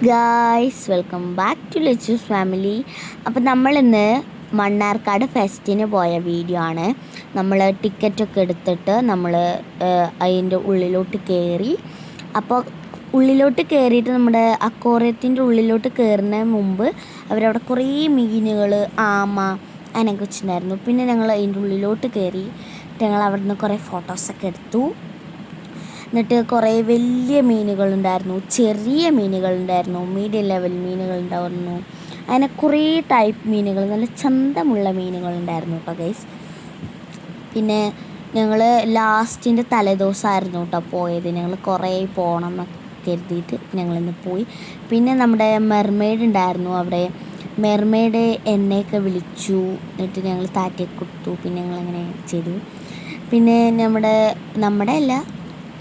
Guys welcome back to ലെച്ചൂസ് family. അപ്പോൾ നമ്മളിന്ന് മണ്ണാർക്കാട് ഫെസ്റ്റിന് പോയ വീഡിയോ ആണ്. നമ്മൾ ടിക്കറ്റൊക്കെ എടുത്തിട്ട് നമ്മൾ അതിൻ്റെ ഉള്ളിലോട്ട് കയറി. അപ്പോൾ ഉള്ളിലോട്ട് കയറിയിട്ട് നമ്മുടെ അക്വേറിയത്തിൻ്റെ ഉള്ളിലോട്ട് കയറുന്നതിന് മുമ്പ് അവരവിടെ കുറേ മീനുകൾ, ആമ അതിനൊക്കെ വെച്ചിട്ടുണ്ടായിരുന്നു. പിന്നെ ഞങ്ങൾ അതിൻ്റെ ഉള്ളിലോട്ട് കയറി. ഞങ്ങൾ അവിടെ നിന്ന് കുറേ ഫോട്ടോസൊക്കെ എടുത്തു. എന്നിട്ട് കുറേ വലിയ മീനുകളുണ്ടായിരുന്നു, ചെറിയ മീനുകളുണ്ടായിരുന്നു, മീഡിയം ലെവൽ മീനുകളുണ്ടായിരുന്നു. അങ്ങനെ കുറേ ടൈപ്പ് മീനുകൾ, നല്ല ചന്തമുള്ള മീനുകളുണ്ടായിരുന്നു കേട്ടോ ഗൈസ്. പിന്നെ ഞങ്ങൾ ലാസ്റ്റിൻ്റെ തലേദിവസമായിരുന്നു കേട്ടോ പോയത്. ഞങ്ങൾ കുറേ പോകണം എന്നൊക്കെ കരുതിയിട്ട് ഞങ്ങളിന്ന് പോയി. പിന്നെ നമ്മുടെ മെർമെയ്ഡ് ഉണ്ടായിരുന്നു അവിടെ. മെർമെയ്ഡ് എന്നെയൊക്കെ വിളിച്ചു. എന്നിട്ട് ഞങ്ങൾ താറ്റയൊക്കെ കൊടുത്തു. പിന്നെ ഞങ്ങളങ്ങനെ ചെയ്തു. പിന്നെ നമ്മുടെ അല്ല,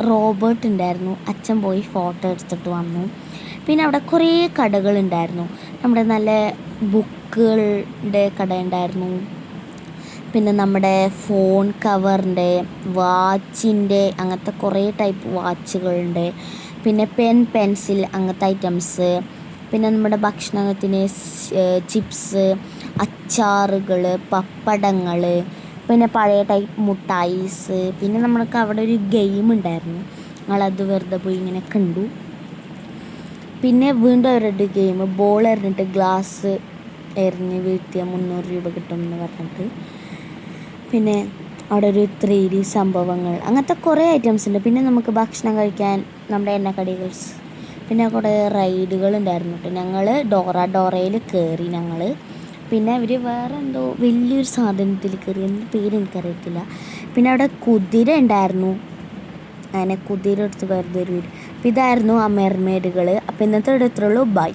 റോബർട്ട് ഉണ്ടായിരുന്നു. അച്ഛൻ പോയി ഫോട്ടോ എടുത്തിട്ട് വന്നു. പിന്നെ അവിടെ കുറേ കടകളുണ്ടായിരുന്നു. നമ്മുടെ നല്ല ബുക്കുകളുടെ കട ഉണ്ടായിരുന്നു. പിന്നെ നമ്മുടെ ഫോൺ കവറിൻ്റെ, വാച്ചിൻ്റെ, അങ്ങനത്തെ കുറേ ടൈപ്പ് വാച്ചുകളുണ്ട്. പിന്നെ പെൻസിൽ അങ്ങനത്തെ ഐറ്റംസ്. പിന്നെ നമ്മുടെ ഭക്ഷണത്തിന് ചിപ്സ്, അച്ചാറുകൾ, പപ്പടങ്ങൾ, പിന്നെ പഴയ ടൈപ്പ് മുട്ടായിസ്. പിന്നെ നമ്മൾക്ക് അവിടെ ഒരു ഗെയിം ഉണ്ടായിരുന്നു. ഞങ്ങളത് വെറുതെ പോയി ഇങ്ങനെ കണ്ടു. പിന്നെ വീണ്ടും അവരുടെ ഗെയിം, ബോൾ എറിഞ്ഞിട്ട് ഗ്ലാസ് എറിഞ്ഞ് വീഴ്ത്തിയ 300 രൂപ കിട്ടുമെന്ന് പറഞ്ഞിട്ട്. പിന്നെ അവിടെ ഒരു 3D സംഭവങ്ങൾ, അങ്ങനത്തെ കുറേ ഐറ്റംസ് ഉണ്ട്. പിന്നെ നമുക്ക് ഭക്ഷണം കഴിക്കാൻ നമ്മുടെ എണ്ണക്കടികൾ, പിന്നെ കുറേ റൈഡുകളുണ്ടായിരുന്നു കേട്ടോ. ഞങ്ങൾ ഡോറയിൽ കയറി ഞങ്ങൾ. പിന്നെ അവർ വേറെ എന്തോ വലിയൊരു സാധനത്തിൽ കയറി, എൻ്റെ പേര് എനിക്കറിയത്തില്ല. പിന്നെ അവിടെ കുതിര ഉണ്ടായിരുന്നു. അങ്ങനെ കുതിര എടുത്ത് വെറുതെ ഒരു വീട്. അപ്പോൾ ഇതായിരുന്നു ആ മെർമെയ്ഡുകൾ. അപ്പോൾ ഇന്നത്തെ ഇവിടെ ഇത്രയുള്ളൂ. ബൈ.